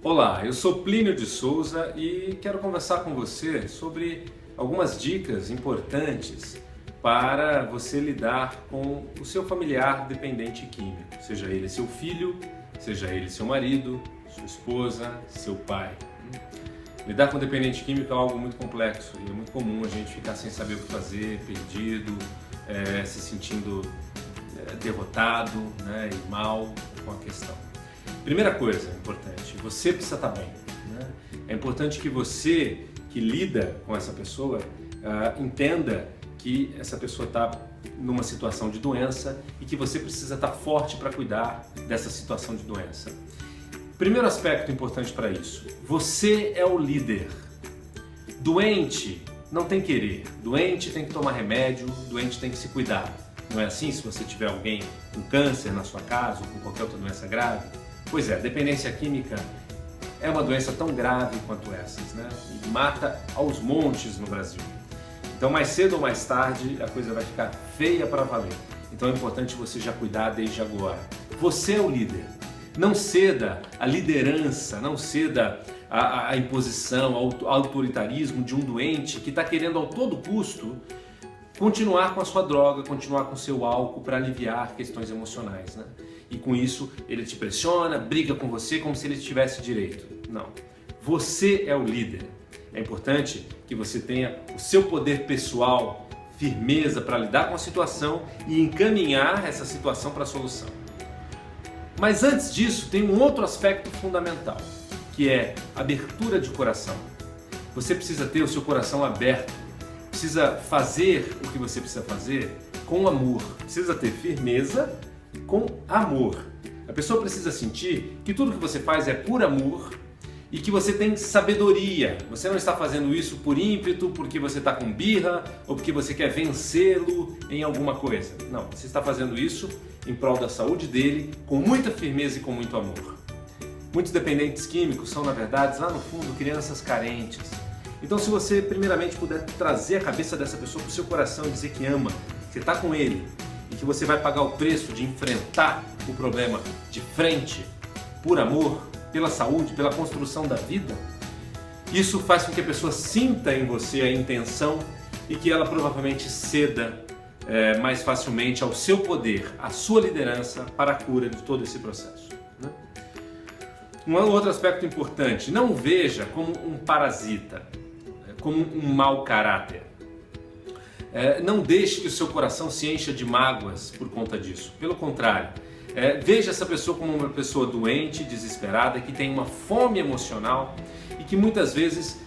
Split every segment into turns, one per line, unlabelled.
Olá, eu sou Plínio de Souza e quero conversar com você sobre algumas dicas importantes para você lidar com o seu familiar dependente químico, seja ele seu filho, seja ele seu marido, sua esposa, seu pai. Lidar com dependente químico é algo muito complexo e é muito comum a gente ficar sem saber o que fazer, perdido, se sentindo derrotado, né, e mal com a questão. Primeira coisa importante, você precisa estar bem, né? É importante que você que lida com essa pessoa entenda que essa pessoa está numa situação de doença e que você precisa estar forte para cuidar dessa situação de doença. Primeiro aspecto importante para isso, você é o líder. Doente não tem querer, doente tem que tomar remédio, doente tem que se cuidar. Não é assim se você tiver alguém com câncer na sua casa ou com qualquer outra doença grave? Pois é, dependência química é uma doença tão grave quanto essas, né? E mata aos montes no Brasil. Então, mais cedo ou mais tarde, a coisa vai ficar feia para valer. Então, é importante você já cuidar desde agora. Você é o líder. Não ceda à liderança, não ceda à imposição, ao autoritarismo de um doente que está querendo, a todo custo, continuar com a sua droga, continuar com o seu álcool para aliviar questões emocionais, né? E com isso ele te pressiona, briga com você como se ele tivesse direito. Não. Você é o líder. É importante que você tenha o seu poder pessoal, firmeza para lidar com a situação e encaminhar essa situação para a solução. Mas antes disso, tem um outro aspecto fundamental, que é abertura de coração. Você precisa ter o seu coração aberto. Precisa fazer o que você precisa fazer com amor. Precisa ter firmeza com amor. A pessoa precisa sentir que tudo que você faz é por amor e que você tem sabedoria. Você não está fazendo isso por ímpeto, porque você está com birra ou porque você quer vencê-lo em alguma coisa. Não, você está fazendo isso em prol da saúde dele, com muita firmeza e com muito amor. Muitos dependentes químicos são, na verdade, lá no fundo, crianças carentes. Então, se você primeiramente puder trazer a cabeça dessa pessoa para o seu coração e dizer que ama, que você está com ele e que você vai pagar o preço de enfrentar o problema de frente, por amor, pela saúde, pela construção da vida, isso faz com que a pessoa sinta em você a intenção e que ela provavelmente ceda mais facilmente ao seu poder, à sua liderança para a cura de todo esse processo, né? Um outro aspecto importante, não o veja como um parasita, como um mau caráter. Não deixe que o seu coração se encha de mágoas por conta disso. Pelo contrário, veja essa pessoa como uma pessoa doente, desesperada, que tem uma fome emocional e que muitas vezes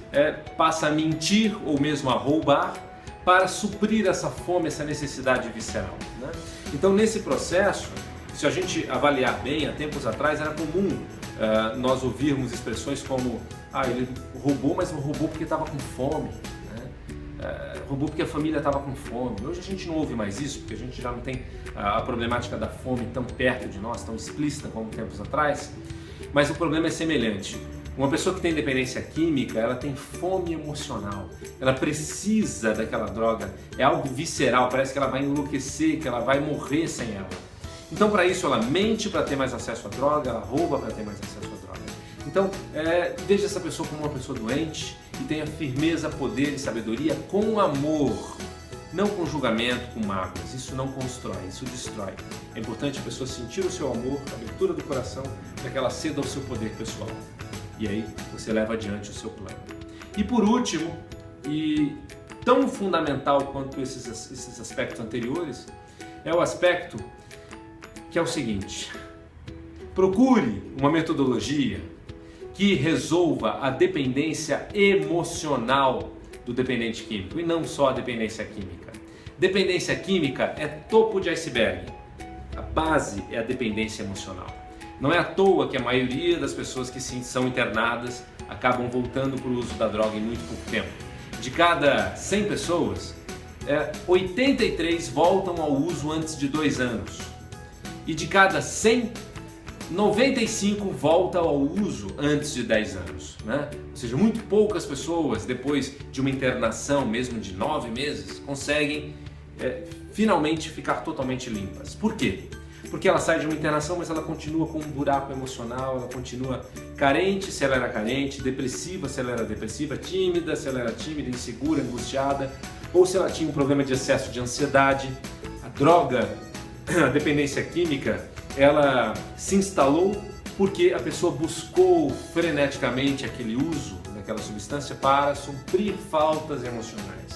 passa a mentir ou mesmo a roubar para suprir essa fome, essa necessidade visceral, né? Então, nesse processo, se a gente avaliar bem, há tempos atrás era comum nós ouvirmos expressões como ele roubou, mas não roubou porque estava com fome, né? Roubou porque a família estava com fome. Hoje a gente não ouve mais isso, porque a gente já não tem a problemática da fome tão perto de nós, tão explícita como tempos atrás, mas o problema é semelhante. Uma pessoa que tem dependência química, ela tem fome emocional, ela precisa daquela droga, é algo visceral, parece que ela vai enlouquecer, que ela vai morrer sem ela. Então, para isso, ela mente para ter mais acesso à droga, ela rouba para ter mais acesso à droga. Então, veja essa pessoa como uma pessoa doente e tenha firmeza, poder e sabedoria com amor, não com julgamento, com mágoas. Isso não constrói, isso destrói. É importante a pessoa sentir o seu amor, a abertura do coração, para que ela ceda ao seu poder pessoal. E aí, você leva adiante o seu plano. E por último, e tão fundamental quanto esses aspectos anteriores, é o aspecto que é o seguinte: procure uma metodologia que resolva a dependência emocional do dependente químico e não só a dependência química. Dependência química é topo de iceberg. A base é a dependência emocional. Não é à toa que a maioria das pessoas que são internadas acabam voltando para o uso da droga em muito pouco tempo. De cada 100 pessoas, 83 voltam ao uso antes de 2 anos. E de cada 100, 95 voltam ao uso antes de 10 anos, né? Ou seja, muito poucas pessoas, depois de uma internação, mesmo de 9 meses, conseguem finalmente ficar totalmente limpas. Por quê? porque ela sai de uma internação, mas ela continua com um buraco emocional, ela continua carente, se ela era carente, depressiva, se ela era depressiva, tímida, se ela era tímida, insegura, angustiada, ou se ela tinha um problema de excesso de ansiedade. A droga, a dependência química, ela se instalou porque a pessoa buscou freneticamente aquele uso daquela substância para suprir faltas emocionais.